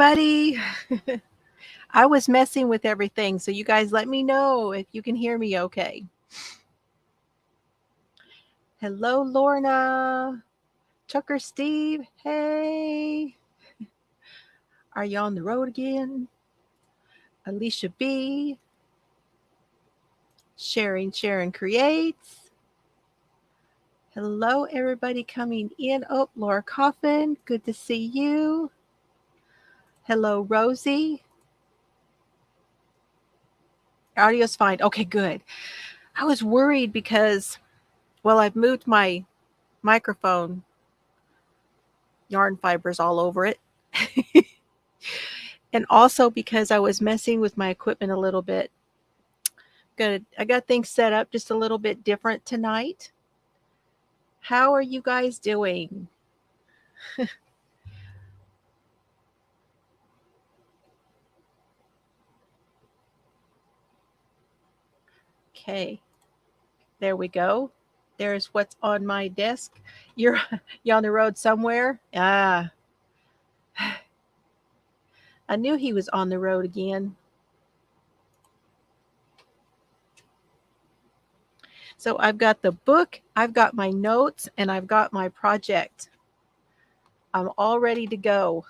everybody. I was messing with everything, so you guys let me know if you can hear me okay. Hello, Lorna. Tucker Steve. Hey. Are you on the road again? Alicia B. Sharon Creates. Hello, everybody coming in. Oh, Laura Coffin. Good to see you. Hello, Rosie. Audio's fine. Okay, good. I was worried because, well, I've moved my microphone yarn fibers all over it. And also because I was messing with my equipment a little bit. I got things set up just a little bit different tonight. How are you guys doing? Okay, there we go. There's what's on my desk. You're on the road somewhere? Ah, I knew he was on the road again. So I've got the book, I've got my notes, and I've got my project. I'm all ready to go.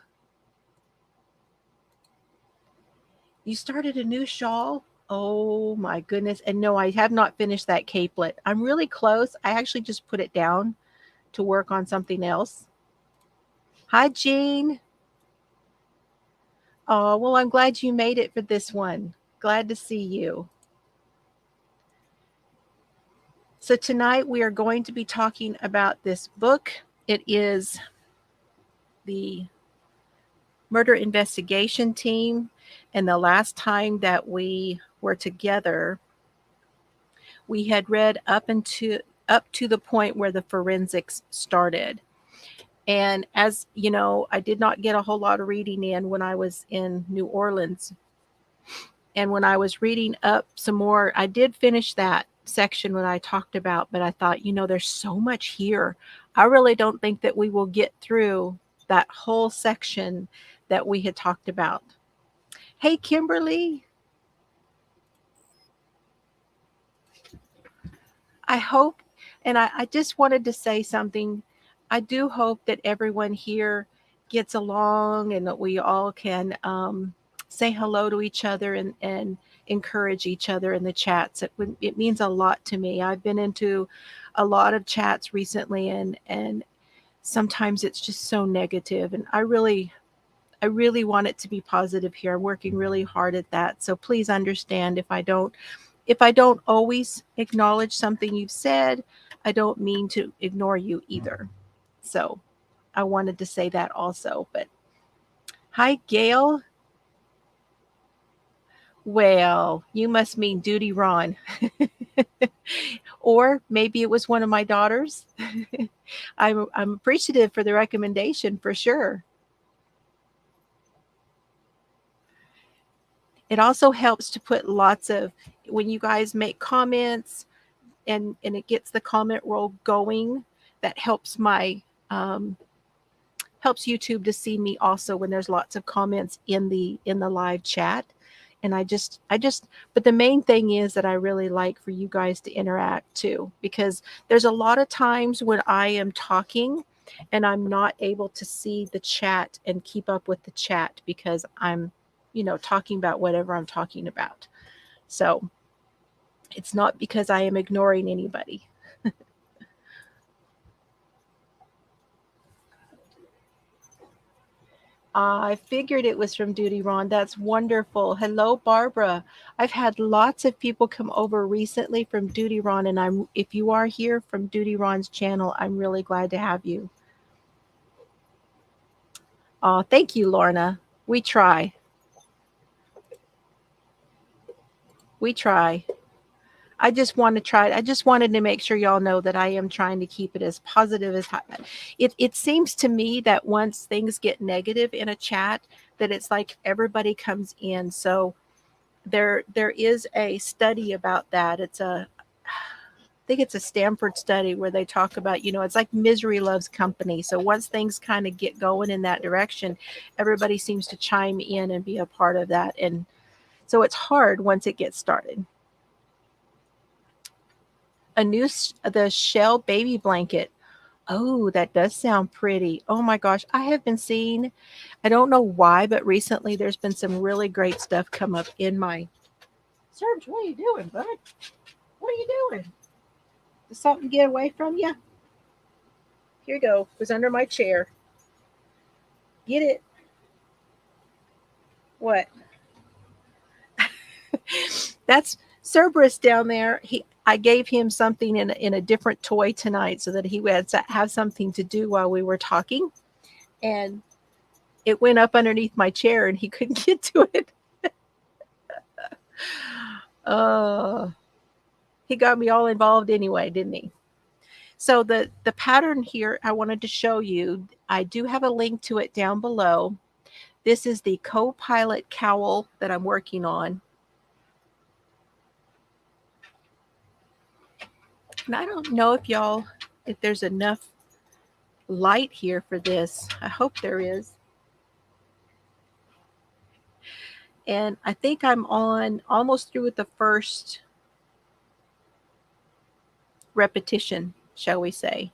You started a new shawl? Oh my goodness. And no, I have not finished that capelet. I'm really close. I actually just put it down to work on something else. Hi, Jean. Oh, well, I'm glad you made it for this one. Glad to see you. So tonight we are going to be talking about this book. It is the Murder Investigation Team. And the last time that we were together, we had read up to the point where the forensics started. And as you know, I did not get a whole lot of reading in when I was in New Orleans. And when I was reading up some more, I did finish that section when I talked about, but I thought, there's so much here. I really don't think that we will get through that whole section that we had talked about. Hey, Kimberly. I hope, and I just wanted to say something. I do hope that everyone here gets along and that we all can say hello to each other and encourage each other in the chats. It means a lot to me. I've been into a lot of chats recently, and sometimes it's just so negative. And I really want it to be positive here. I'm working really hard at that. So please understand if I don't always acknowledge something you've said, I don't mean to ignore you either. So I wanted to say that also. But hi, Gail. Well, you must mean Duty Ron. Or maybe it was one of my daughters. I'm appreciative for the recommendation for sure. It also helps to put lots of, when you guys make comments and it gets the comment roll going, that helps helps YouTube to see me also when there's lots of comments in the live chat. And but the main thing is that I really like for you guys to interact too, because there's a lot of times when I am talking and I'm not able to see the chat and keep up with the chat because I'm, talking about whatever I'm talking about. So it's not because I am ignoring anybody. I figured it was from Duty Ron. That's wonderful. Hello, Barbara. I've had lots of people come over recently from Duty Ron, and if you are here from Duty Ron's channel, I'm really glad to have you. Oh, thank you, Lorna. We try. We try. I just want to try. I just wanted to make sure y'all know that I am trying to keep it as positive as it seems to me that once things get negative in a chat, that it's like everybody comes in. So there is a study about that. think it's a Stanford study where they talk about, it's like misery loves company. So once things kind of get going in that direction, everybody seems to chime in and be a part of that. And so it's hard once it gets started. The shell baby blanket. Oh, that does sound pretty. Oh my gosh. I have been seeing, I don't know why, but recently there's been some really great stuff come up in my. Serge, what are you doing, bud? What are you doing? Did something get away from you? Here you go. It was under my chair. Get it. What? That's Cerberus down there. I gave him something in a different toy tonight so that he would have something to do while we were talking. And it went up underneath my chair and he couldn't get to it. He got me all involved anyway, didn't he? So the pattern here I wanted to show you, I do have a link to it down below. This is the co-pilot cowl that I'm working on. And I don't know if there's enough light here for this. I hope there is. And I think I'm almost through with the first repetition, shall we say.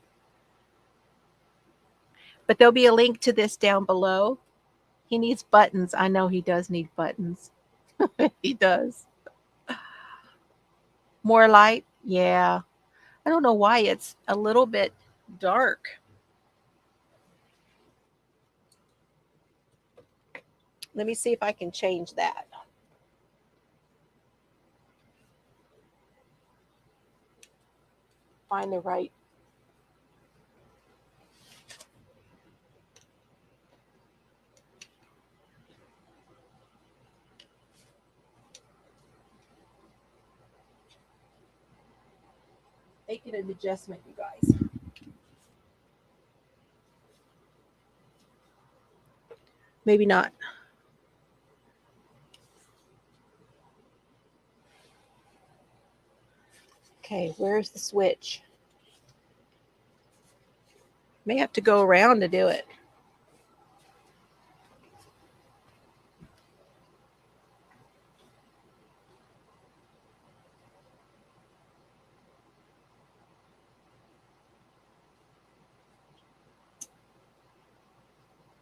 But there'll be a link to this down below. He needs buttons. I know he does need buttons. He does. More light? Yeah. I don't know why it's a little bit dark. Let me see if I can change that. Find the right. Making an adjustment, you guys. Maybe not. Okay, where's the switch? May have to go around to do it.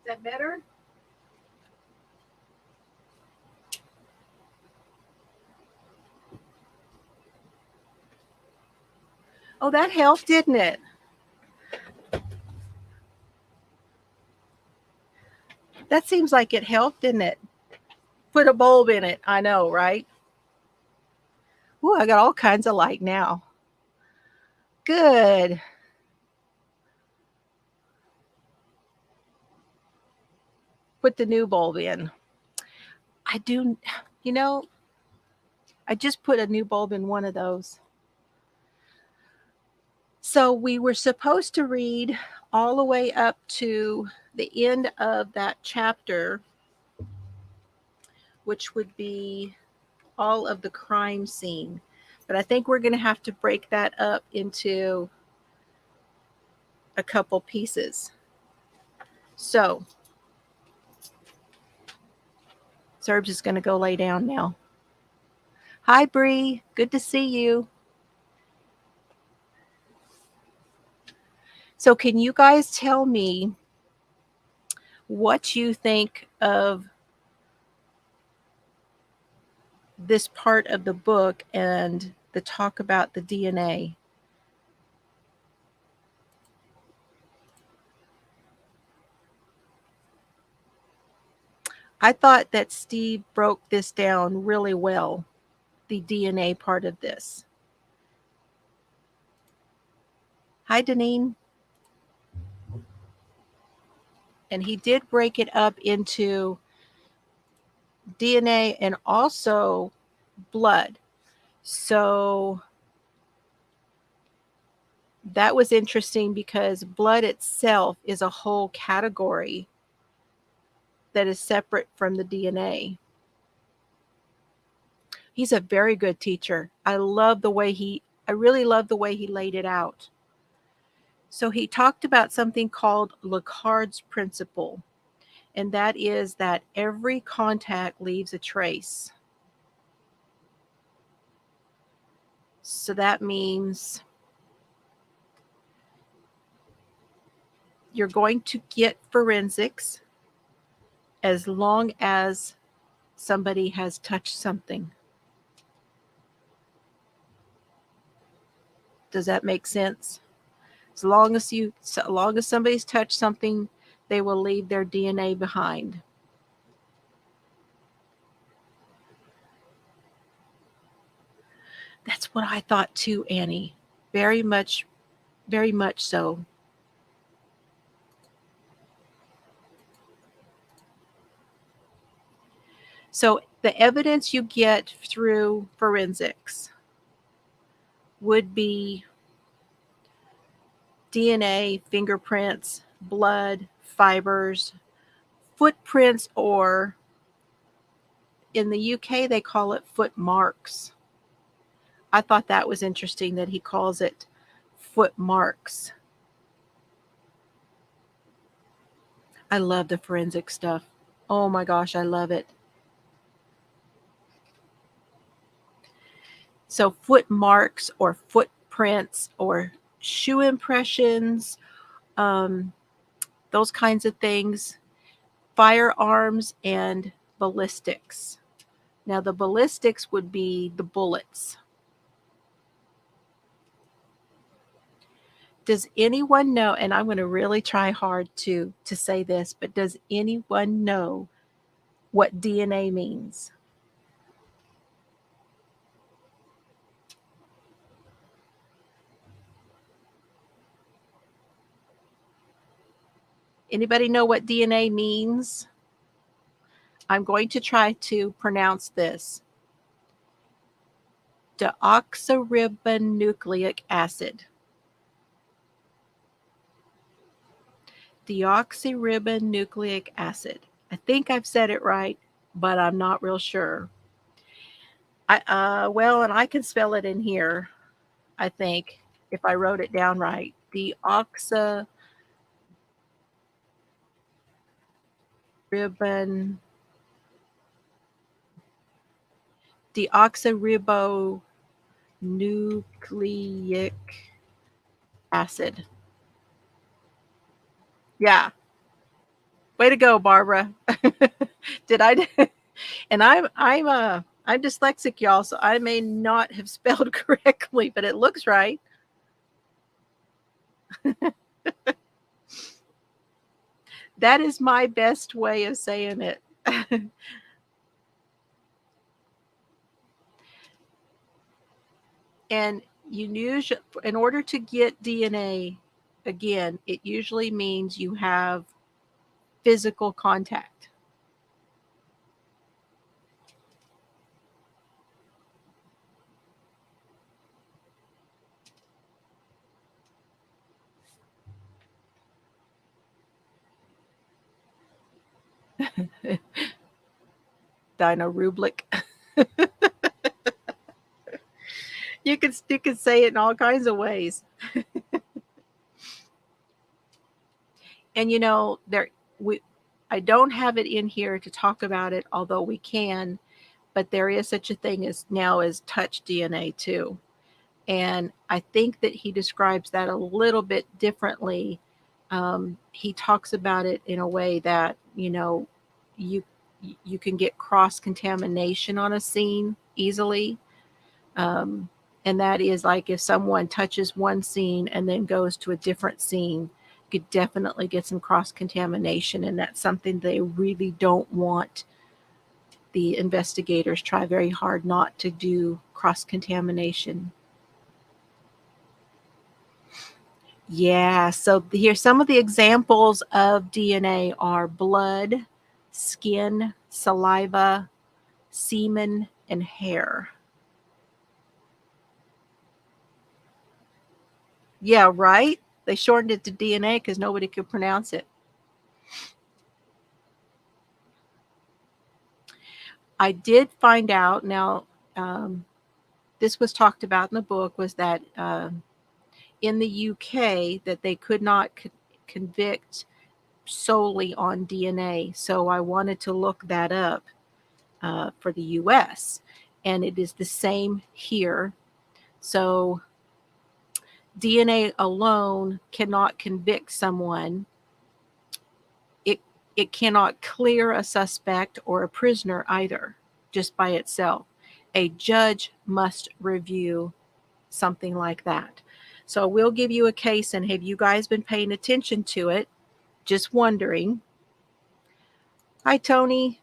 Is that better? Oh, that helped, didn't it? That seems like it helped, didn't it? Put a bulb in it. I know, right? Ooh, I got all kinds of light now. Good. Put the new bulb in. I do, I just put a new bulb in one of those. So we were supposed to read all the way up to the end of that chapter, which would be all of the crime scene. But I think we're going to have to break that up into a couple pieces. So Serbs is going to go lay down now. Hi, Bree. Good to see you. So can you guys tell me what you think of this part of the book and the talk about the DNA? I thought that Steve broke this down really well, the DNA part of this. Hi, Deneen. And he did break it up into DNA and also blood. So that was interesting because blood itself is a whole category that is separate from the DNA. He's a very good teacher. I really love the way he laid it out. So he talked about something called Lacard's principle, and that is that every contact leaves a trace. So that means you're going to get forensics as long as somebody has touched something. Does that make sense? As long as somebody's touched something, they will leave their DNA behind. That's what I thought too, Annie. Very much so. So the evidence you get through forensics would be DNA, fingerprints, blood, fibers, footprints, or in the UK they call it foot marks. I thought that was interesting that he calls it foot marks. I love the forensic stuff. Oh my gosh, I love it. So foot marks or footprints or shoe impressions, those kinds of things, firearms and ballistics. Now the ballistics would be the bullets. Does anyone know, and I'm going to really try hard to say this, but does anyone know what DNA means? Anybody know what DNA means? I'm going to try to pronounce this. Deoxyribonucleic acid. Deoxyribonucleic acid. I think I've said it right, but I'm not real sure. Well, and I can spell it in here, I think, if I wrote it down right. Deoxyribonucleic acid. Yeah. Way to go, Barbara. Did I? And I'm dyslexic, y'all, so I may not have spelled correctly, but it looks right. That is my best way of saying it. And in order to get DNA, again, it usually means you have physical contact. Dino Rublik. You could say it in all kinds of ways. And I don't have it in here to talk about it, although we can, but there is such a thing as touch DNA too. And I think that he describes that a little bit differently. He talks about it in a way that, you can get cross-contamination on a scene easily. And that is like if someone touches one scene and then goes to a different scene, you could definitely get some cross-contamination. And that's something they really don't want. The investigators try very hard not to do cross-contamination. Yeah, so here's some of the examples of DNA are blood, skin, saliva, semen, and hair. Yeah, right? They shortened it to DNA because nobody could pronounce it. I did find out now, this was talked about in the book, was that in the UK that they could not convict solely on DNA. So I wanted to look that up for the US, and it is the same here. So DNA alone cannot convict someone. It cannot clear a suspect or a prisoner either, just by itself. A judge must review something like that. So we'll give you a case, and have you guys been paying attention to it? Just wondering. Hi, Tony.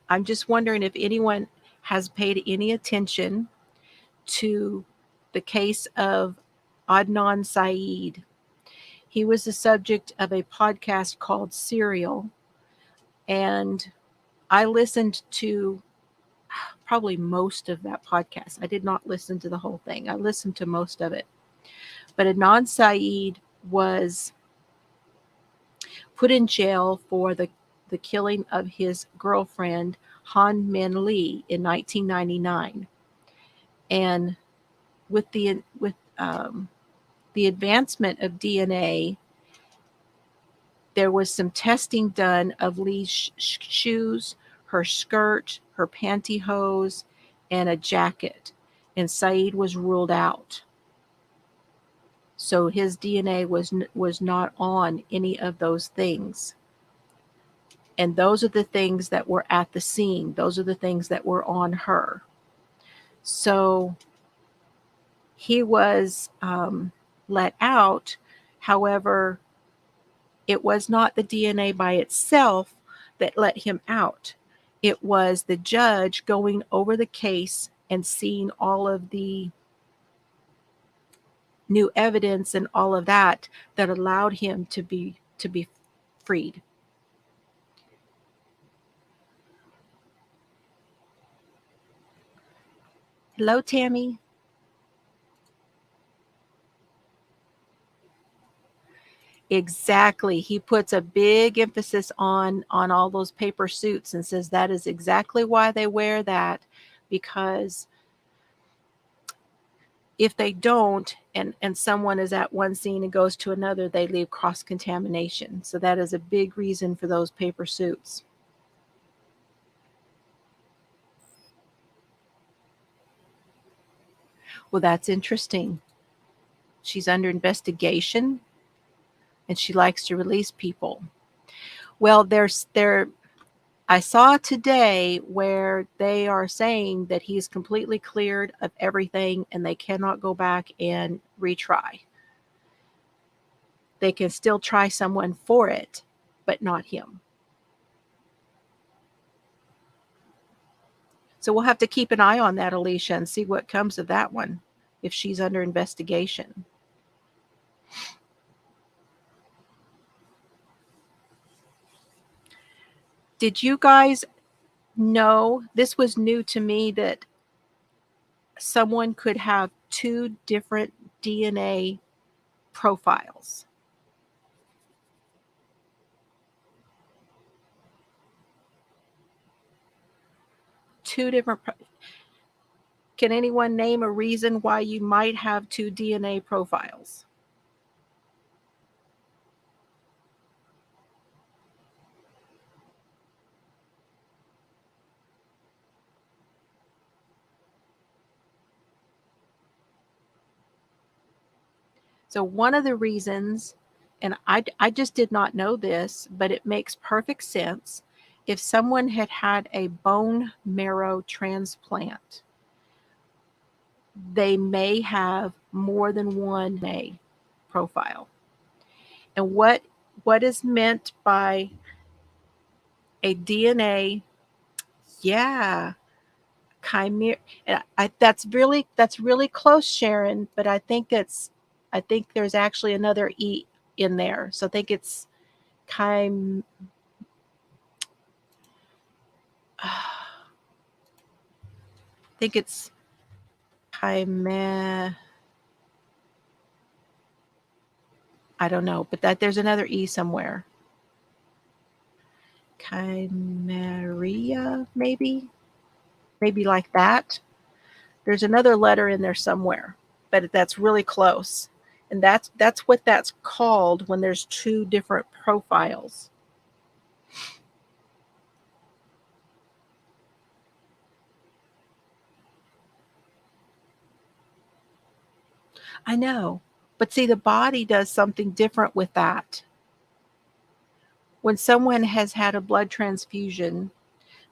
I'm just wondering if anyone has paid any attention to the case of Adnan Syed. He was the subject of a podcast called Serial, and I listened to probably most of that podcast. I did not listen to the whole thing. I listened to most of it. But Adnan Syed was put in jail for the killing of his girlfriend, Han Min Lee, in 1999. And with the advancement of DNA, there was some testing done of Lee's shoes, her skirt, her pantyhose, and a jacket. And Saeed was ruled out. So his DNA was not on any of those things. And those are the things that were at the scene. Those are the things that were on her. So he was let out. However, it was not the DNA by itself that let him out. It was the judge going over the case and seeing all of the new evidence and all of that that allowed him to be freed. Hello, Tammy. Exactly. He puts a big emphasis on all those paper suits and says that is exactly why they wear that, because if they don't, and someone is at one scene and goes to another, they leave cross-contamination. So that is a big reason for those paper suits. Well, that's interesting. She's under investigation and she likes to release people. Well, I saw today where they are saying that he's completely cleared of everything and they cannot go back and retry. They can still try someone for it, but not him. So we'll have to keep an eye on that, Alicia, and see what comes of that one, if she's under investigation. Did you guys know, this was new to me, that someone could have two different DNA profiles? Two different. Can anyone name a reason why you might have two DNA profiles? So one of the reasons, and I just did not know this, but it makes perfect sense. If someone had had a bone marrow transplant, they may have more than one DNA profile. And what is meant by a DNA? Yeah, chimera. That's really close, Sharon. But I think there's actually another E in there. So I think it's I think it's chimera. I don't know, but there's another E somewhere. Chimeria, maybe. maybe like that. There's another letter in there somewhere, but that's really close. And that's what that's called when there's two different profiles. I know. But see, the body does something different with that. When someone has had a blood transfusion,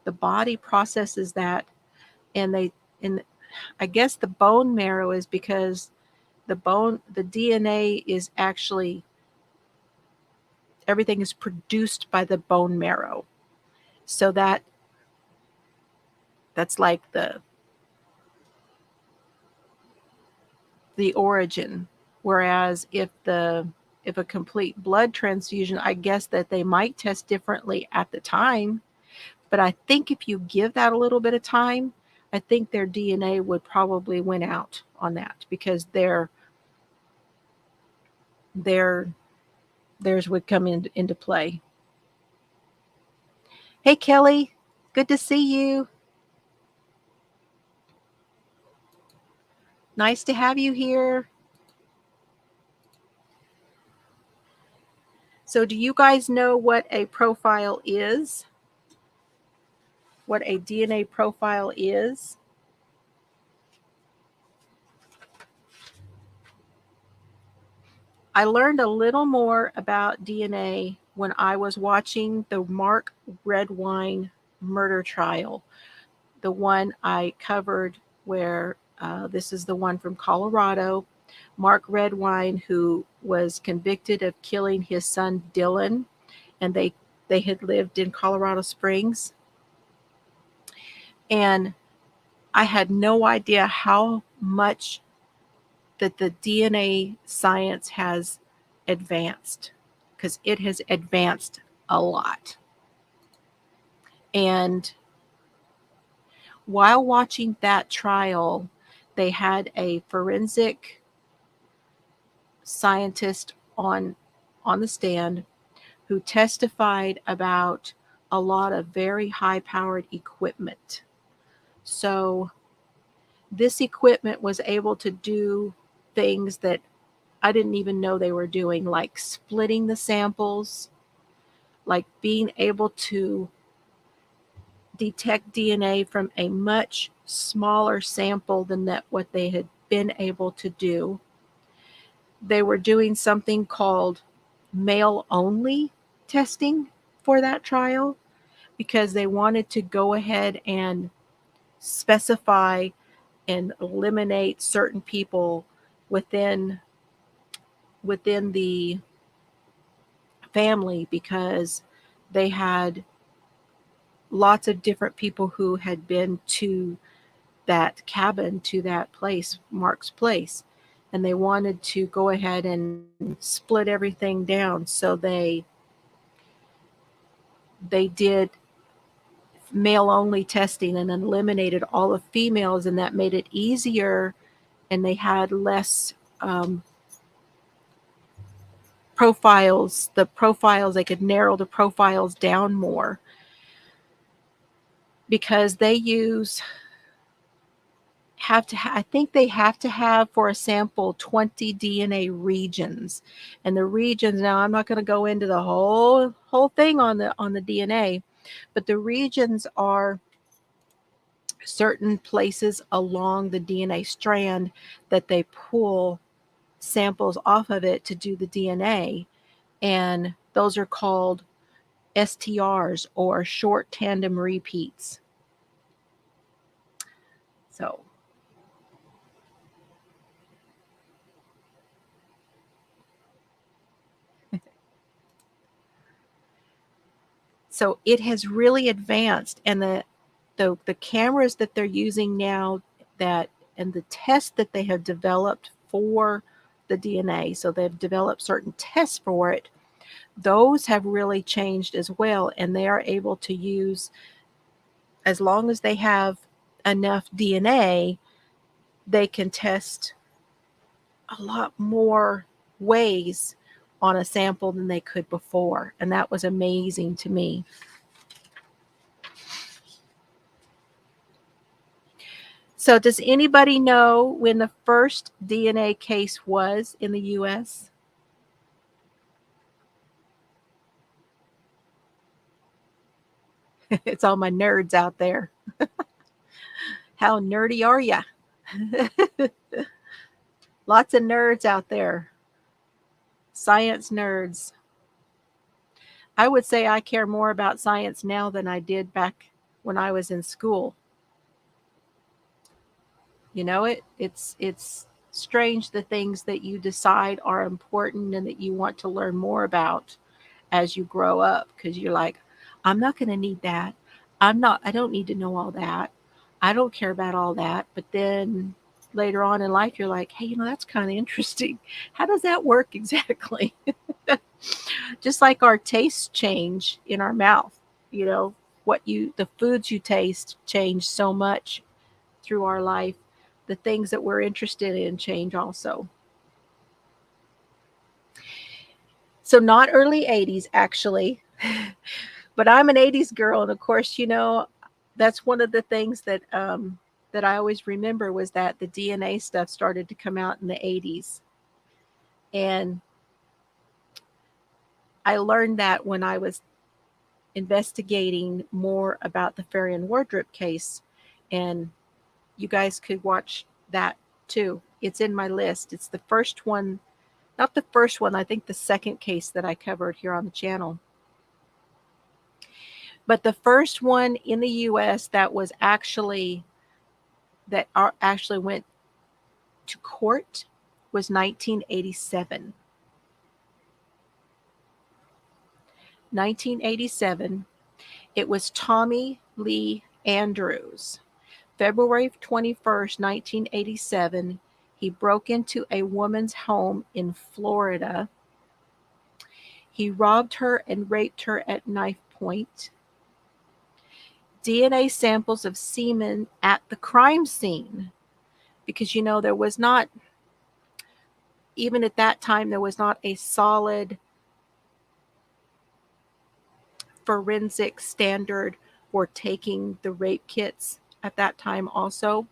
the body processes that, and I guess the bone marrow is because the DNA is actually, everything is produced by the bone marrow. So that's like the origin. Whereas if a complete blood transfusion, I guess that they might test differently at the time. But I think if you give that a little bit of time, I think their DNA would probably win out on that, because theirs would come into play. Hey, Kelly, good to see you. Nice to have you here. So do you guys know what a profile is? What a DNA profile is? I learned a little more about DNA when I was watching the Mark Redwine murder trial, the one I covered where this is the one from Colorado. Mark Redwine, who was convicted of killing his son Dylan, and they had lived in Colorado Springs. And I had no idea how much that the DNA science has advanced, because it has advanced a lot. And while watching that trial, they had a forensic scientist on the stand who testified about a lot of very high-powered equipment. So this equipment was able to do things that I didn't even know they were doing, like splitting the samples, like being able to detect DNA from a much smaller sample than what they had been able to do. They were doing something called male-only testing for that trial, because they wanted to go ahead and specify and eliminate certain people within the family, because they had lots of different people who had been to that cabin, to that place, Mark's place, and they wanted to go ahead and split everything down. So they did male only testing and eliminated all the females, and that made it easier, and they had less profiles. They could narrow the profiles down more, because they I think they have to have for a sample 20 DNA regions. And the regions, now I'm not going to go into the whole thing on the DNA, but the regions are certain places along the DNA strand that they pull samples off of it to do the DNA. And those are called STRs, or short tandem repeats. So it has really advanced, and the cameras that they're using now, and the tests that they have developed for the DNA, so they've developed certain tests for it, those have really changed as well, and they are able to use, as long as they have enough DNA, they can test a lot more ways on a sample than they could before, and that was amazing to me. So does anybody know when the first DNA case was in the U.S.? It's all my nerds out there. How nerdy are ya? Lots of nerds out there. Science nerds. I would say I care more about science now than I did back when I was in school. You know, it's strange the things that you decide are important and that you want to learn more about as you grow up, because you're like, I'm not going to need that. I don't need to know all that. I don't care about all that. But then later on in life, you're like, hey, that's kind of interesting. How does that work exactly? Just like our tastes change in our mouth, the foods you taste change so much through our life. The things that we're interested in change also. So not early 80s, actually. But I'm an 80s girl, and of course, that's one of the things that that I always remember was that the DNA stuff started to come out in the 80s. And I learned that when I was investigating more about the Farian Wardrop case, and you guys could watch that too. It's in my list. It's the first one, not the first one, I think the second case that I covered here on the channel. But the first one in the US that actually went to court was 1987. 1987. It was Tommy Lee Andrews. February 21st, 1987, he broke into a woman's home in Florida. He robbed her and raped her at knife point. DNA samples of semen at the crime scene, because there was not, even at that time, there was not a solid forensic standard for taking the rape kits at that time also.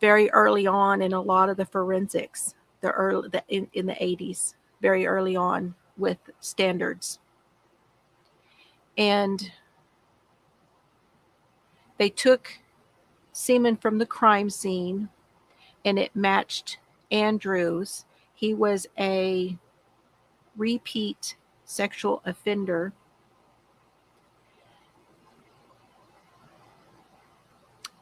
Very early on in a lot of the forensics, in the 80s, very early on with standards. And they took semen from the crime scene and it matched Andrews. He was a repeat sexual offender.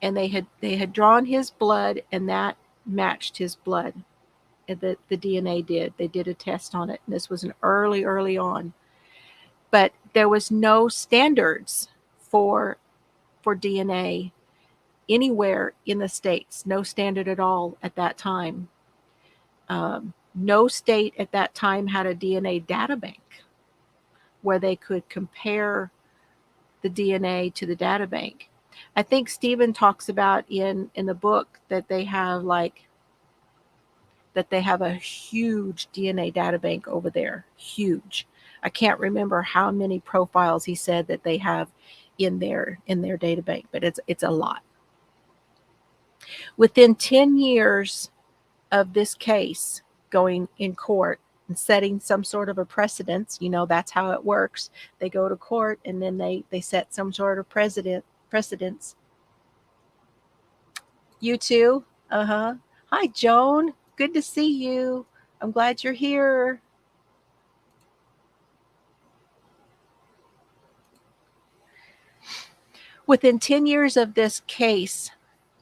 And they had drawn his blood, and that matched his blood. And the DNA did. They did a test on it. And this was an early on. But there was no standards for DNA anywhere in the states. No standard at all at that time. No state at that time had a DNA data bank where they could compare the DNA to the data bank. I think Stephen talks about in the book that they have a huge DNA data bank over there. Huge. I can't remember how many profiles he said that they have in their data bank, but it's a lot. Within 10 years of this case going in court and setting some sort of a precedence, that's how it works. They go to court and then they set some sort of precedence. You too? Uh-huh. Hi, Joan. Good to see you. I'm glad you're here. Within 10 years of this case,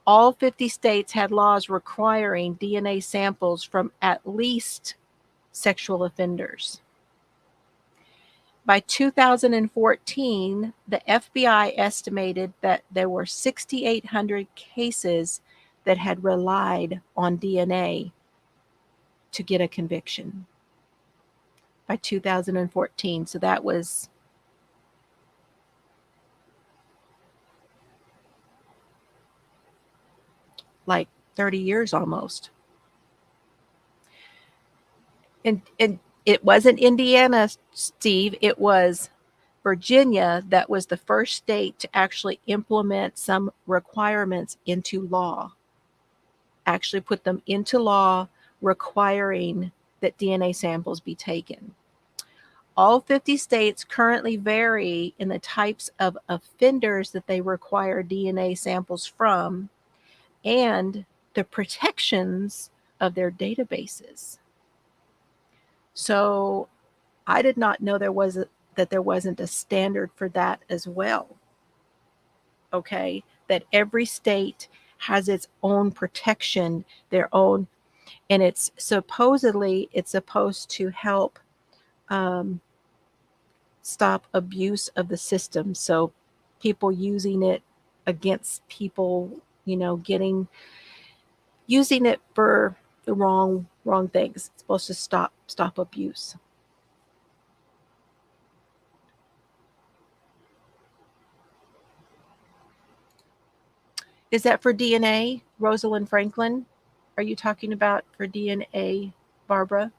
all 50 states had laws requiring DNA samples from at least sexual offenders. By 2014, the FBI estimated that there were 6,800 cases that had relied on DNA to get a conviction. By 2014. So that was like 30 years almost. And it wasn't Indiana, Steve. It was Virginia, that was the first state to actually implement some requirements into law, actually put them into law requiring that DNA samples be taken. All 50 states currently vary in the types of offenders that they require DNA samples from and the protections of their databases. So I did not know there wasn't a standard for that as well. Okay, that every state has its own protection, their own, and it's supposed to help stop abuse of the system. So people using it against people, using it for the wrong things. It's supposed to stop abuse. Is that for DNA, Rosalind Franklin? Are you talking about for DNA, Barbara?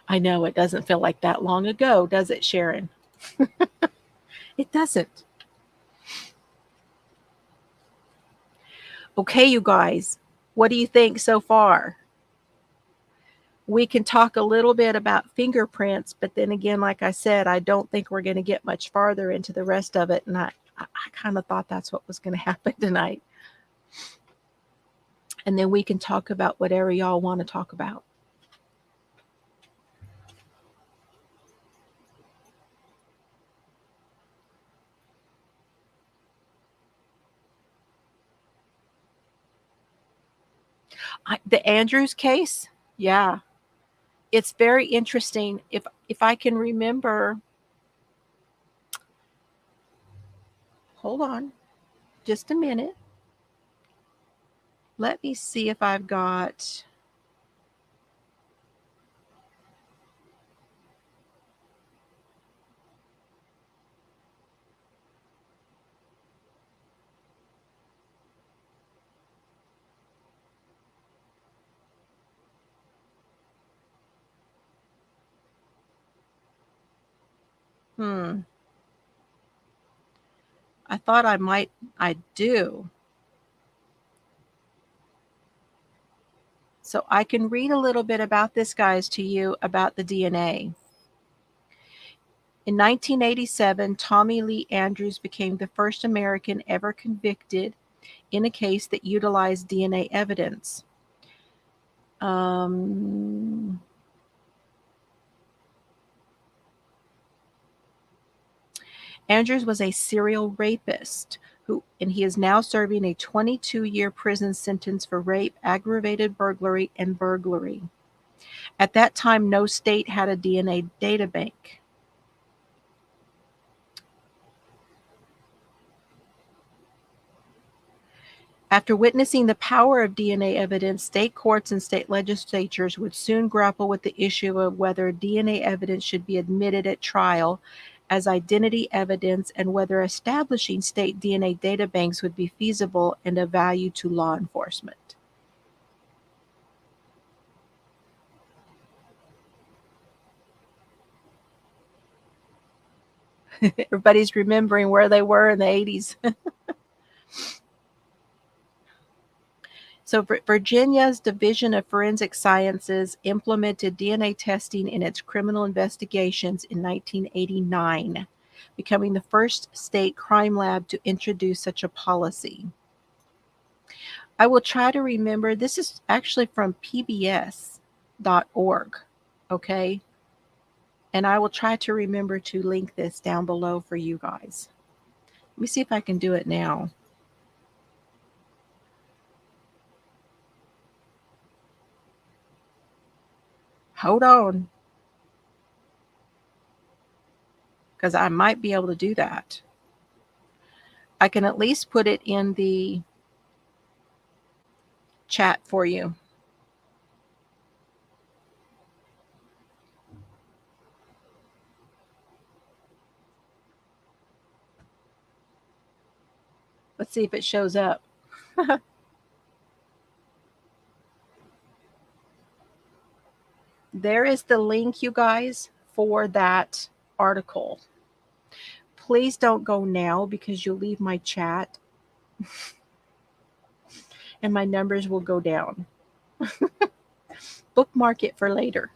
I know it doesn't feel like that long ago, does it, Sharon? It doesn't. Okay, you guys, what do you think so far? We can talk a little bit about fingerprints, but then again, like I said, I don't think we're going to get much farther into the rest of it. And I kind of thought that's what was going to happen tonight. And then we can talk about whatever y'all want to talk about. The Andrews case, yeah, it's very interesting. If I can remember, hold on, just a minute. Let me see if I've got. I thought I do. So I can read a little bit about this, guys, to you about the DNA. In 1987, Tommy Lee Andrews became the first American ever convicted in a case that utilized DNA evidence. Andrews was a serial rapist and he is now serving a 22-year prison sentence for rape, aggravated burglary, and burglary. At that time, no state had a DNA databank. After witnessing the power of DNA evidence, state courts and state legislatures would soon grapple with the issue of whether DNA evidence should be admitted at trial as identity evidence and whether establishing state DNA databanks would be feasible and of value to law enforcement. Everybody's remembering where they were in the 80s. So Virginia's Division of Forensic Sciences implemented DNA testing in its criminal investigations in 1989, becoming the first state crime lab to introduce such a policy. I will try to remember, this is actually from pbs.org, okay? And I will try to remember to link this down below for you guys. Let me see if I can do it now. Hold on, because I might be able to do that. I can at least put it in the chat for you. Let's see if it shows up. there is the link, you guys, for that article. Please don't go now because you'll leave my chat and my numbers will go down. Bookmark it for later.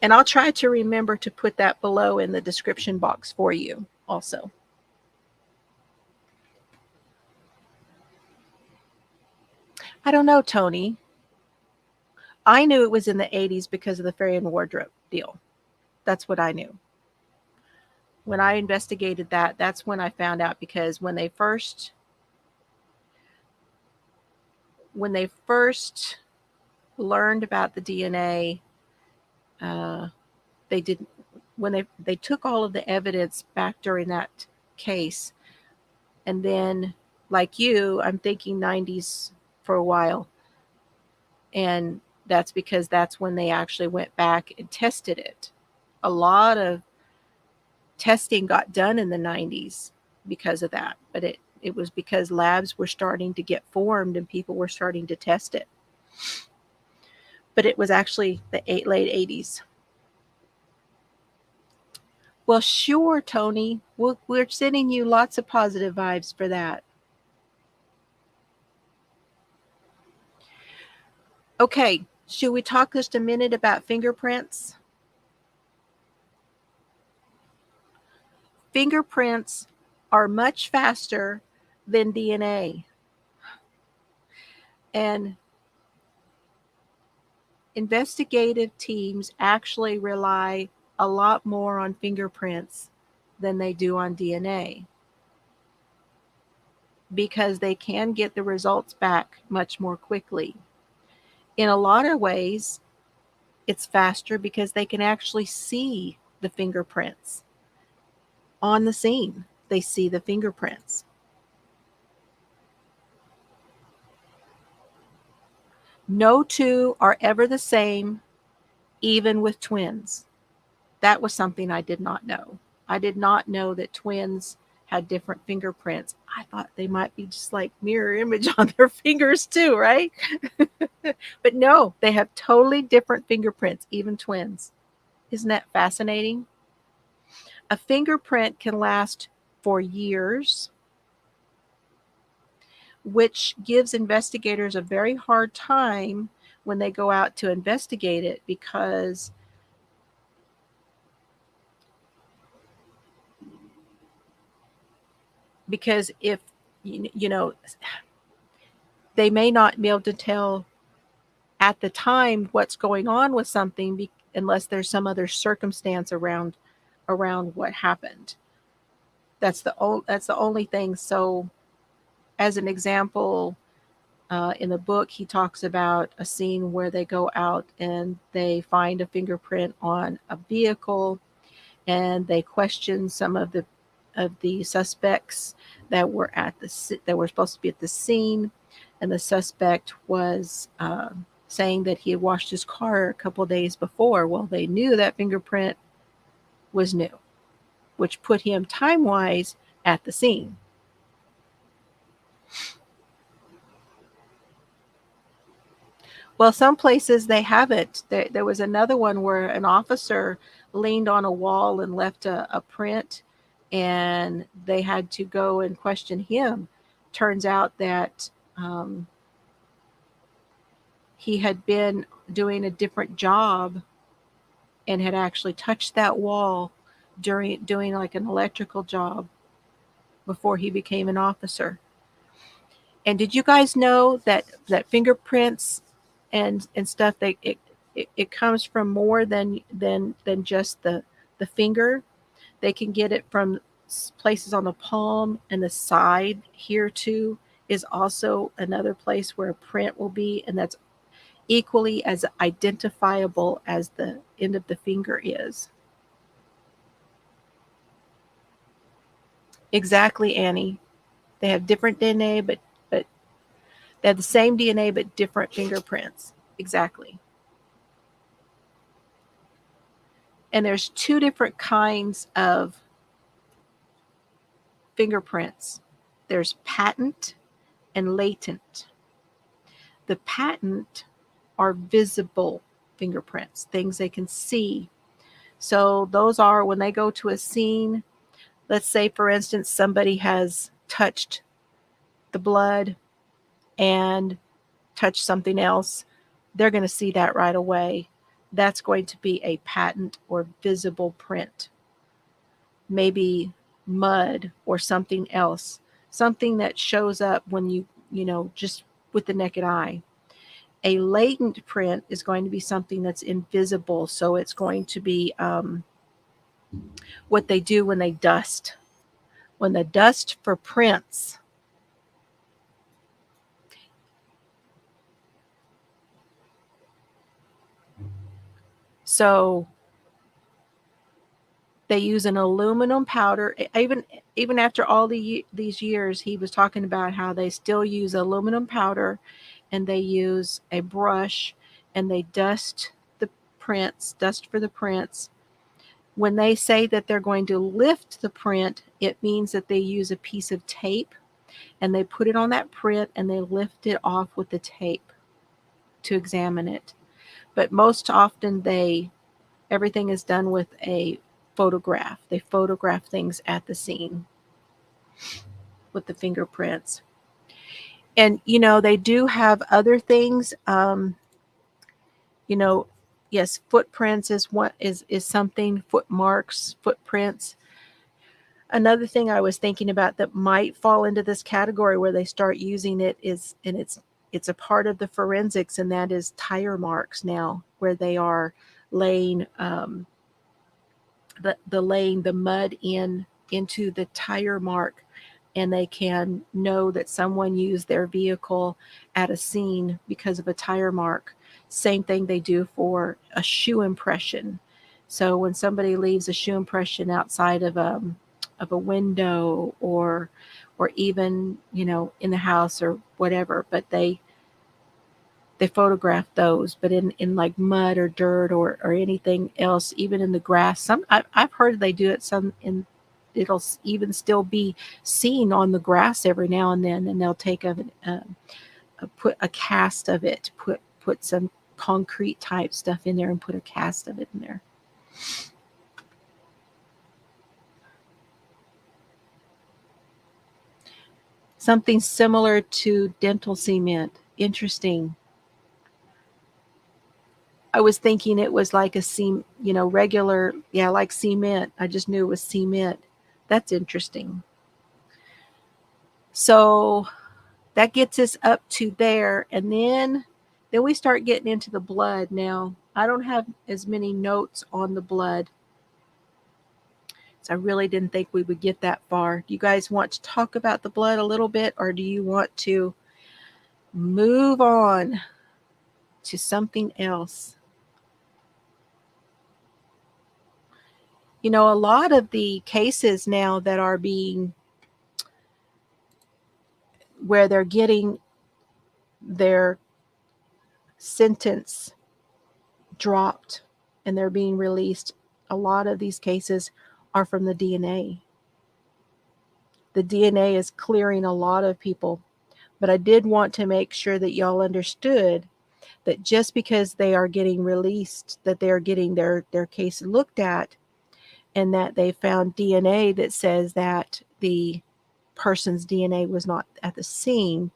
And I'll try to remember to put that below in the description box for you also. I don't know, Tony. I knew it was in the 80s because of the Fairy and Wardrobe deal. That's what I knew. When I investigated that, that's when I found out, because when they first learned about the DNA, they didn't, when they took all of the evidence back during that case, and then, like you, I'm thinking 90s for a while, and that's because that's when they actually went back and tested it. A lot of testing got done in the 90s because of that, but it was because labs were starting to get formed and people were starting to test it. But it was actually the late 80s. Well, sure, Tony. We're sending you lots of positive vibes for that. Okay, should we talk just a minute about fingerprints? Fingerprints are much faster than DNA. And investigative teams actually rely a lot more on fingerprints than they do on DNA, because they can get the results back much more quickly. In a lot of ways, it's faster because they can actually see the fingerprints on the scene. They see the fingerprints. No two are ever the same, even with twins. That was something I did not know. I did not know that twins had different fingerprints. I thought they might be just like mirror image on their fingers too, right? But no, they have totally different fingerprints, even twins. Isn't that fascinating? A fingerprint can last for years, which gives investigators a very hard time when they go out to investigate it, because if they may not be able to tell at the time what's going on with something, unless there's some other circumstance around what happened. That's the only thing. So, as an example, in the book, he talks about a scene where they go out and they find a fingerprint on a vehicle, and they question some of the suspects that were supposed to be at the scene, and the suspect was saying that he had washed his car a couple of days before. Well, they knew that fingerprint was new, which put him time-wise at the scene. Well, some places they have it. There was another one where an officer leaned on a wall and left a print, and they had to go and question him. Turns out that he had been doing a different job and had actually touched that wall during doing like an electrical job before he became an officer. And did you guys know that fingerprints and stuff, it comes from more than just the finger? They can get it from places on the palm, and the side here too is also another place where a print will be, and that's equally as identifiable as the end of the finger is. Exactly, Annie. They have different DNA, but they have the same DNA but different fingerprints. Exactly. And there's two different kinds of fingerprints. There's patent and latent. The patent are visible fingerprints, things they can see. So those are when they go to a scene. Let's say, for instance, somebody has touched the blood and touched something else. They're going to see that right away. That's going to be a patent or visible print. Maybe mud or something else. Something that shows up when just with the naked eye. A latent print is going to be something that's invisible. So it's going to be what they do when they dust. When the dust for prints, so they use an aluminum powder. Even after all these years, he was talking about how they still use aluminum powder, and they use a brush, and they dust for the prints. When they say that they're going to lift the print, it means that they use a piece of tape, and they put it on that print, and they lift it off with the tape to examine it. But most often everything is done with a photograph. They photograph things at the scene with the fingerprints. And, they do have other things. Yes, footprints is something, foot marks, footprints. Another thing I was thinking about that might fall into this category where they start using it it's a part of the forensics, and that is tire marks now, where they are laying laying the mud into the tire mark, and they can know that someone used their vehicle at a scene because of a tire mark. Same thing they do for a shoe impression. So when somebody leaves a shoe impression outside of a window, or even in the house or whatever, but they photograph those, but in like mud or dirt or anything else, even in the grass. I've heard they do it some in. It'll even still be seen on the grass every now and then, and they'll take put a cast of it, put some concrete type stuff in there and put a cast of it in there. Something similar to dental cement. Interesting. I was thinking it was like regular, like cement. I just knew it was cement. That's interesting. So that gets us up to there, and then we start getting into the blood. Now, I don't have as many notes on the blood, so I really didn't think we would get that far. Do you guys want to talk about the blood a little bit, or do you want to move on to something else? A lot of the cases now that are where they're getting their sentence dropped and they're being released, a lot of these cases are from the DNA. The DNA is clearing a lot of people. But I did want to make sure that y'all understood that just because they are getting released, that they are getting their case looked at, and that they found DNA that says that the person's DNA was not at the scene,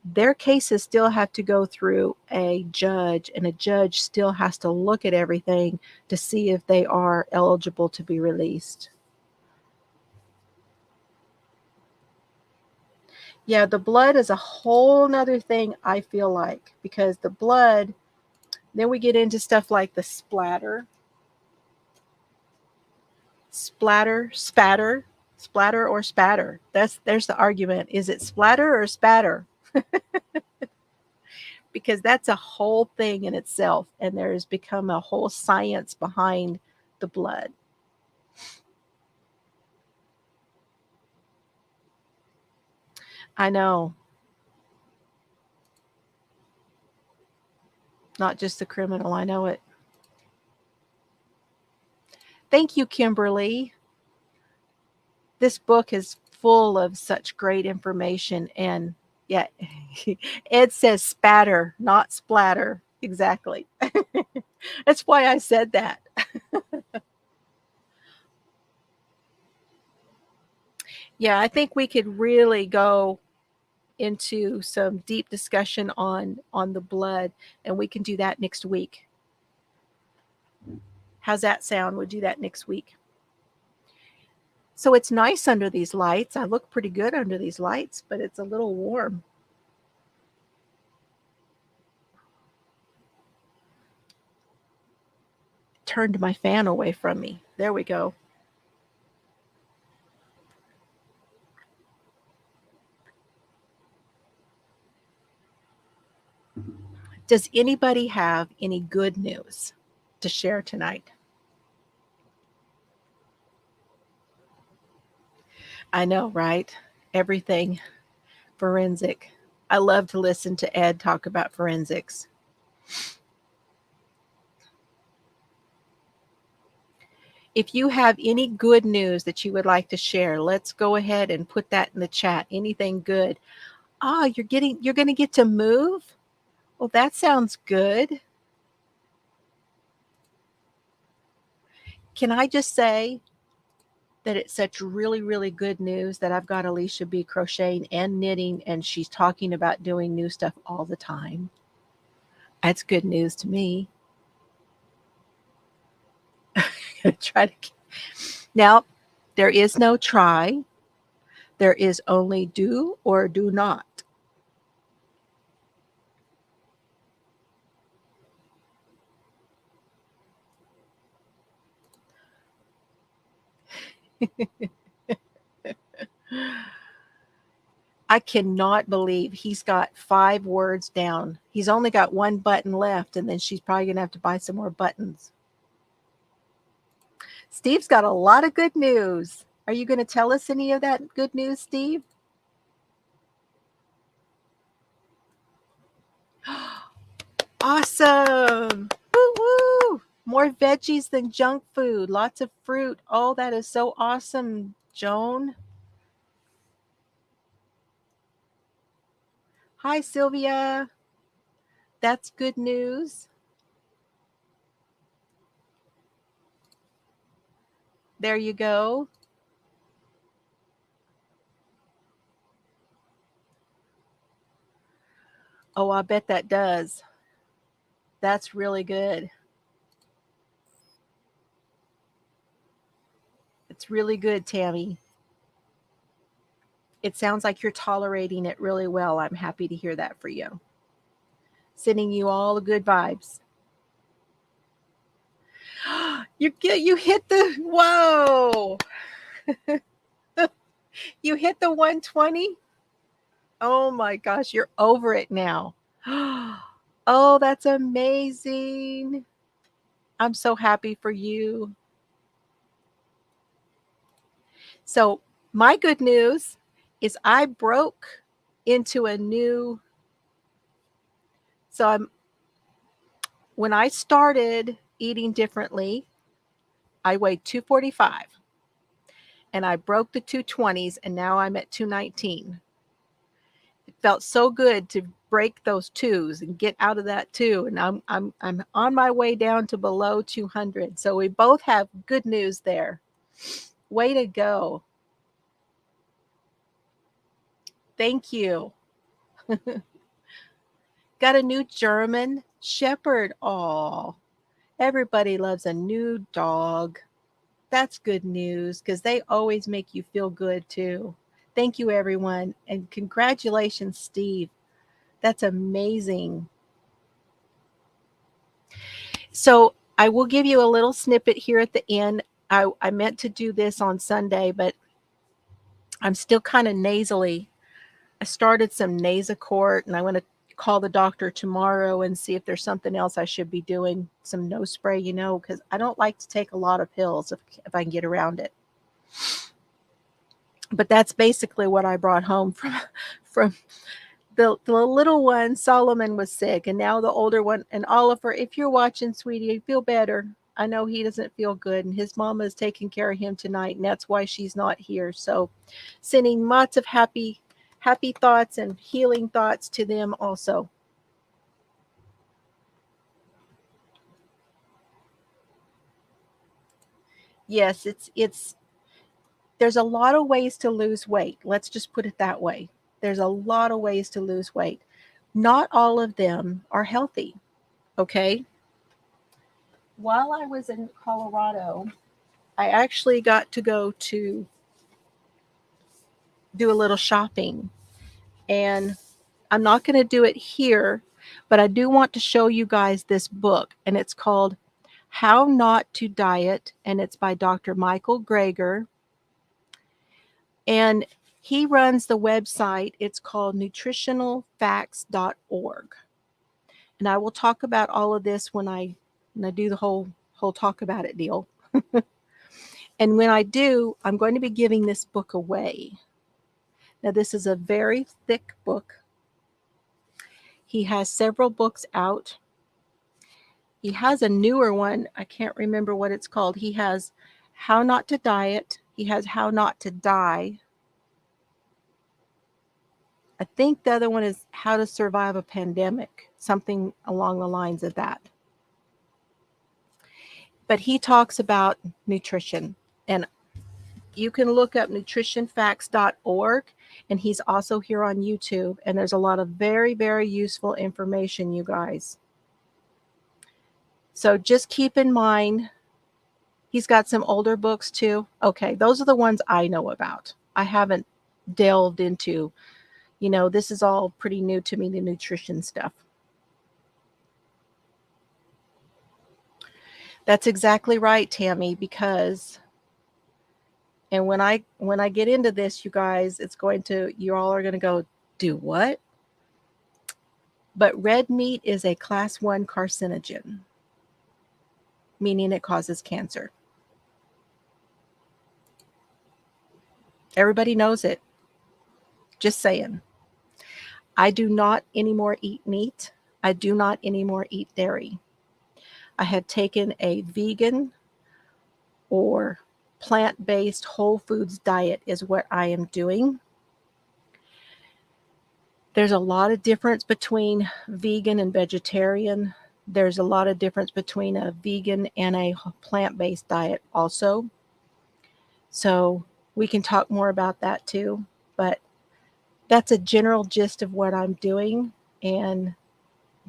their cases still have to go through a judge, and a judge still has to look at everything to see if they are eligible to be released. Yeah, the blood is a whole nother thing, I feel like, because the blood, then we get into stuff like the spatter, or spatter. There's the argument. Is it splatter or spatter? Because that's a whole thing in itself, and there's become a whole science behind the blood. I know. Not just the criminal, I know it. Thank you, Kimberly. This book is full of such great information, and yeah, Ed says spatter, not splatter. Exactly. That's why I said that. Yeah, I think we could really go into some deep discussion on the blood, and we can do that next week. How's that sound? We'll do that next week. So it's nice under these lights. I look pretty good under these lights, but it's a little warm. Turned my fan away from me. There we go. Does anybody have any good news to share tonight? I know, right? Everything forensic. I love to listen to Ed talk about forensics. If you have any good news that you would like to share, let's go ahead and put that in the chat. Anything good? Oh, you're going to get to move? Well, that sounds good. Can I just say that it's such really, really good news that I've got Alicia B crocheting and knitting, and she's talking about doing new stuff all the time. That's good news to me. Try to. Now, there is no try. There is only do or do not. I cannot believe he's got 5 words down. He's only got 1 button left, and then she's probably going to have to buy some more buttons. Steve's got a lot of good news. Are you going to tell us any of that good news, Steve? Awesome. Woo woo. More veggies than junk food. Lots of fruit. Oh, that is so awesome, Joan. Hi, Sylvia. That's good news. There you go. Oh, I bet that does. That's really good. It's really good, Tammy. It sounds like you're tolerating it really well. I'm happy to hear that for you. Sending you all the good vibes. You hit the whoa. You hit the 120. Oh my gosh, you're over it now. Oh, that's amazing. I'm so happy for you. So, my good news is I broke into a new. So, when I started eating differently, I weighed 245 and I broke the 220s, and now I'm at 219. It felt so good to break those twos and get out of that two, and I'm on my way down to below 200. So we both have good news there. Way to go. Thank you. Got a new German Shepherd. Oh, everybody loves a new dog. That's good news because they always make you feel good too. Thank you, everyone. And congratulations, Steve. That's amazing. So I will give you a little snippet here at the end. I meant to do this on Sunday, but I'm still kind of nasally. I started some Nasacort, and I want to call the doctor tomorrow and see if there's something else I should be doing. Some nose spray, because I don't like to take a lot of pills if I can get around it. But that's basically what I brought home from the little one. Solomon was sick, and now the older one. And Oliver, if you're watching, sweetie, feel better. I know he doesn't feel good, and his mama is taking care of him tonight, and that's why she's not here. So sending lots of happy thoughts and healing thoughts to them also. Yes, there's a lot of ways to lose weight. Let's just put it that way. There's a lot of ways to lose weight. Not all of them are healthy. Okay. While I was in Colorado, I actually got to go to do a little shopping. And I'm not going to do it here, but I do want to show you guys this book. And it's called How Not to Diet. And it's by Dr. Michael Greger. And he runs the website. It's called nutritionalfacts.org. And I will talk about all of this when I do the whole talk about it deal. And when I do, I'm going to be giving this book away. Now, this is a very thick book. He has several books out. He has a newer one. I can't remember what it's called. He has How Not to Diet. He has How Not to Die. I think the other one is How to Survive a Pandemic, something along the lines of that. But he talks about nutrition. And you can look up nutritionfacts.org, and he's also here on YouTube. And there's a lot of very, very useful information, you guys. So just keep in mind, he's got some older books too. Okay, those are the ones I know about. I haven't delved into, this is all pretty new to me, the nutrition stuff. That's exactly right, Tammy, because, and when I get into this, you guys, you all are going to go, do what? But red meat is a class 1 carcinogen, meaning it causes cancer. Everybody knows it. Just saying. I do not anymore eat meat. I do not anymore eat dairy. I have taken a vegan or plant-based whole foods diet is what I am doing. There's a lot of difference between vegan and vegetarian. There's a lot of difference between a vegan and a plant-based diet also. So we can talk more about that too. But that's a general gist of what I'm doing, and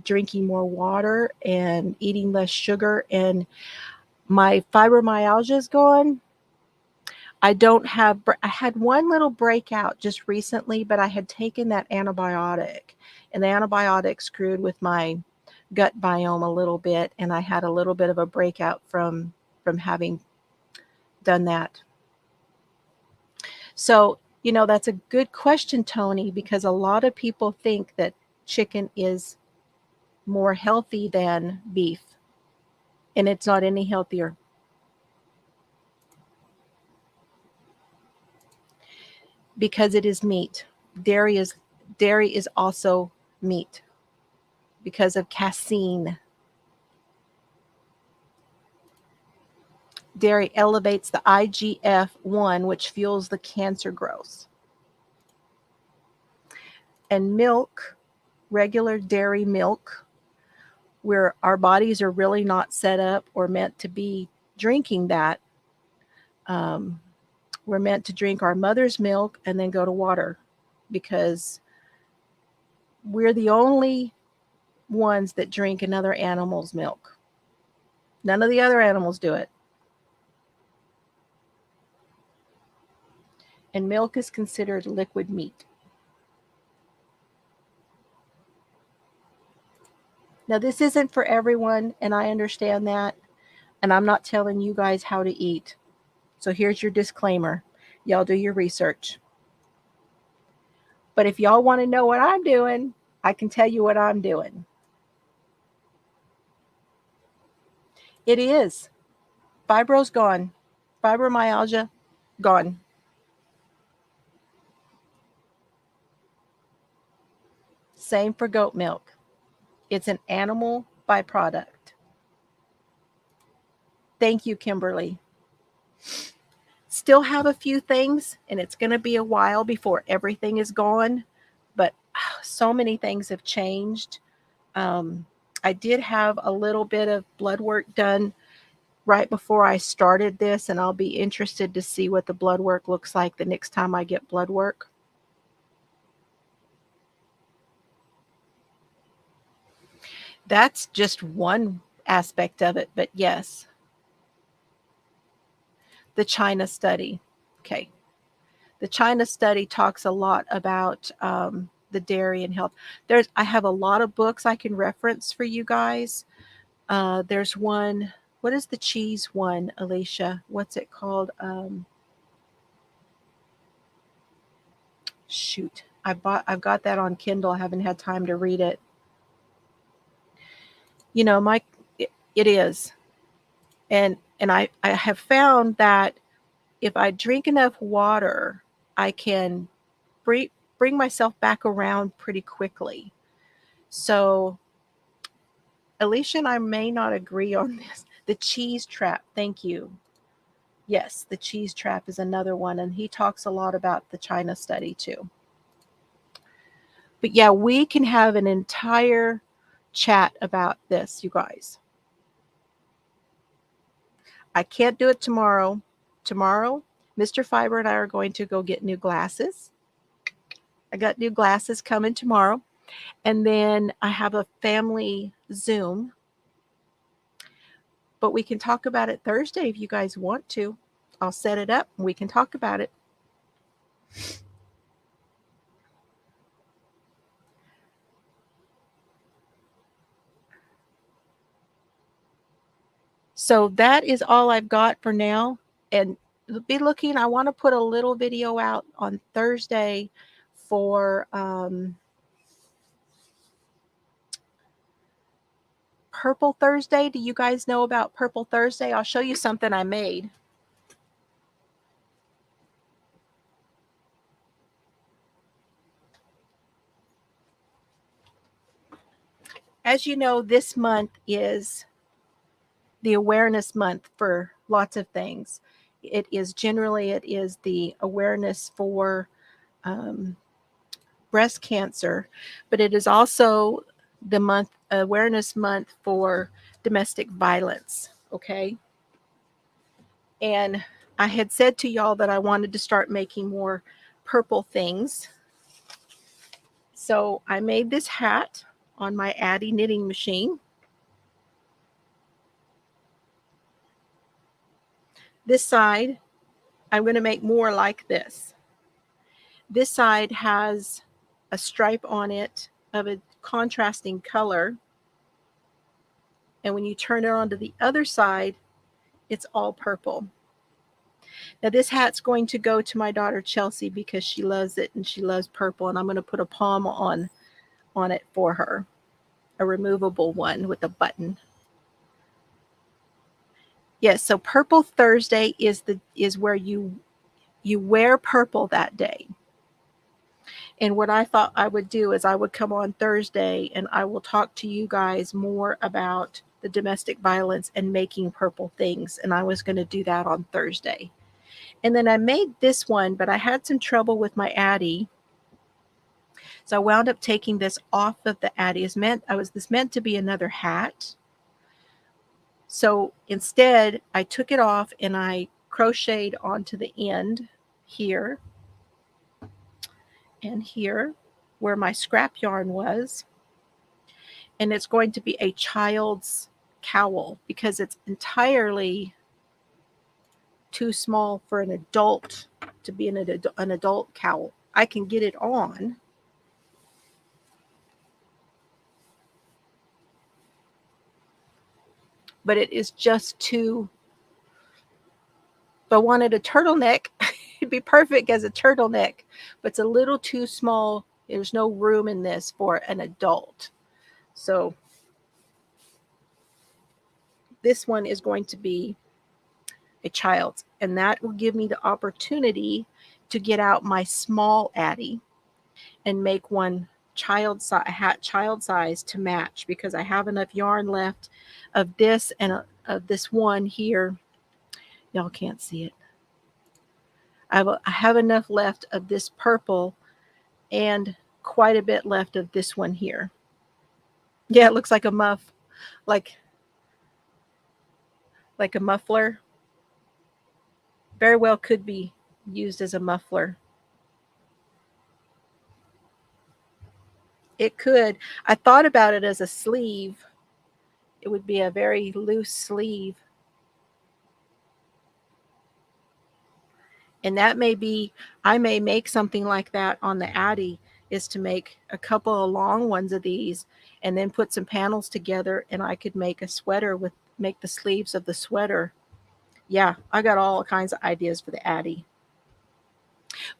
drinking more water and eating less sugar. And my fibromyalgia is gone. I had one little breakout just recently, but I had taken that antibiotic, and the antibiotic screwed with my gut biome a little bit, and I had a little bit of a breakout from having done that. So, that's a good question, Tony, because a lot of people think that chicken is more healthy than beef, and it's not any healthier. Because it is meat. Dairy is also meat because of casein. Dairy elevates the IGF-1, which fuels the cancer growth. And milk, regular dairy milk, where our bodies are really not set up or meant to be drinking that. We're meant to drink our mother's milk and then go to water, because we're the only ones that drink another animal's milk. None of the other animals do it. And milk is considered liquid meat. Now, this isn't for everyone, and I understand that, and I'm not telling you guys how to eat. So here's your disclaimer. Y'all do your research. But if y'all want to know what I'm doing, I can tell you what I'm doing. It is. Fibro's gone. Fibromyalgia, gone. Same for goat milk. It's an animal byproduct. Thank you, Kimberly. Still have a few things, and it's going to be a while before everything is gone, but so many things have changed. I did have a little bit of blood work done right before I started this, and I'll be interested to see what the blood work looks like the next time I get blood work. That's just one aspect of it, but yes, the China study. Okay. The China study talks a lot about the dairy and health. I have a lot of books I can reference for you guys. There's one. What is the cheese one, Alicia? What's it called? Shoot, I've got that on Kindle. I haven't had time to read it. You know, it is, and I have found that if I drink enough water, I can bring bring myself back around pretty quickly. So Alicia and I may not agree on this. The cheese trap. Thank you. Yes, the cheese trap is another one, and he talks a lot about the China study too. But yeah, we can have an entire chat about this, you guys. I can't do it tomorrow. Tomorrow, Mr. Fiber and I are going to go get new glasses. I got new glasses coming tomorrow. And then I have a family Zoom. But we can talk about it Thursday if you guys want to. I'll set it up and we can talk about it. So that is all I've got for now. And be looking, I want to put a little video out on Thursday for Purple Thursday. Do you guys know about Purple Thursday? I'll show you something I made. As you know, this month is the awareness month for lots of things. It is the awareness for breast cancer, but it is also the awareness month for domestic violence. Okay. And I had said to y'all that I wanted to start making more purple things. So I made this hat on my Addy knitting machine. This side, I'm going to make more like this. This side has a stripe on it of a contrasting color. And when you turn it onto the other side, it's all purple. Now this hat's going to go to my daughter Chelsea because she loves it and she loves purple, and I'm going to put a palm on it for her, a removable one with a button. Yes, so Purple Thursday is where you wear purple that day. And what I thought I would do is I would come on Thursday and I will talk to you guys more about the domestic violence and making purple things. And I was going to do that on Thursday. And then I made this one, but I had some trouble with my Addy. So I wound up taking this off of the Addy. This meant to be another hat. So instead, I took it off and I crocheted onto the end here and here where my scrap yarn was. And it's going to be a child's cowl because it's entirely too small for an adult to be an adult cowl. I can get it on. But it is just too. If I wanted a turtleneck, it'd be perfect as a turtleneck, but it's a little too small. There's no room in this for an adult. So this one is going to be a child's, and that will give me the opportunity to get out my small Addy and make one a hat child size to match, because I have enough yarn left of this and of this one here. Y'all can't see it. I have enough left of this purple and quite a bit left of this one here. Yeah, it looks like a muff, like like a muffler. Very well could be used as a muffler. It could. I thought about it as a sleeve. It would be a very loose sleeve. And that may be, I may make something like that on the Addy, is to make a couple of long ones of these and then put some panels together, and I could make a sweater with, make the sleeves of the sweater. Yeah, I got all kinds of ideas for the Addy.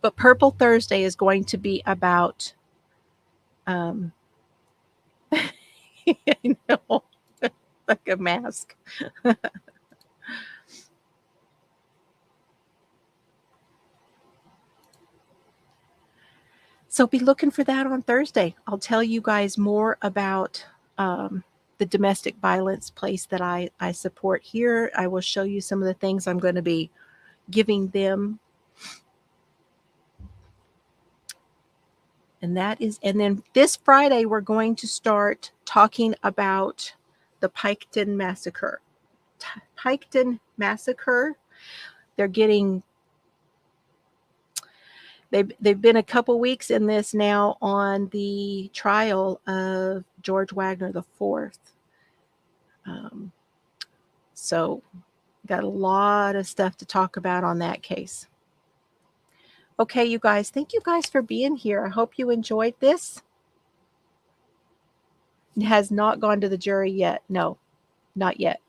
But Purple Thursday is going to be about, I know, like a mask. So be looking for that on Thursday. I'll tell you guys more about the domestic violence place that I support here. I will show you some of the things I'm going to be giving them. And that is, and then this Friday, we're going to start talking about the Piketon Massacre. Piketon Massacre. They're getting, they've been a couple weeks in this now on the trial of George Wagner the Fourth. So got a lot of stuff to talk about on that case. Okay, you guys, thank you guys for being here. I hope you enjoyed this. It has not gone to the jury yet. No, not yet.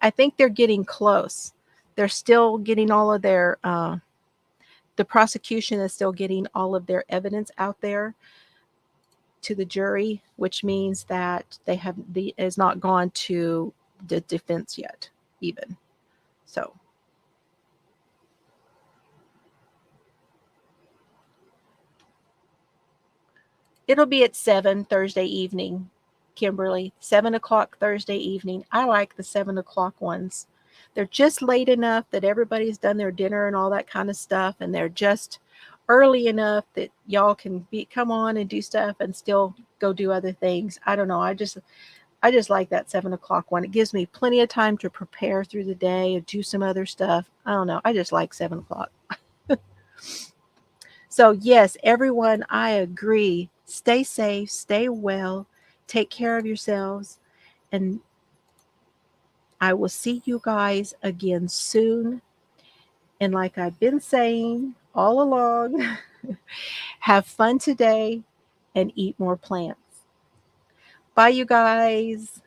I think they're getting close. They're still getting all of their, the prosecution is still getting all of their evidence out there to the jury, which means that they have, has not gone to the defense yet, even. So. It'll be at 7 Thursday evening, Kimberly. 7 o'clock Thursday evening. I like the 7 o'clock ones. They're just late enough that everybody's done their dinner and all that kind of stuff, and they're just early enough that y'all can come on and do stuff and still go do other things. I don't know. I just like that 7 o'clock one. It gives me plenty of time to prepare through the day and do some other stuff. I don't know. I just like 7 o'clock. So yes, everyone, I agree. Stay safe, stay well, take care of yourselves, and I will see you guys again soon. And like I've been saying all along, have fun today and eat more plants. Bye, you guys.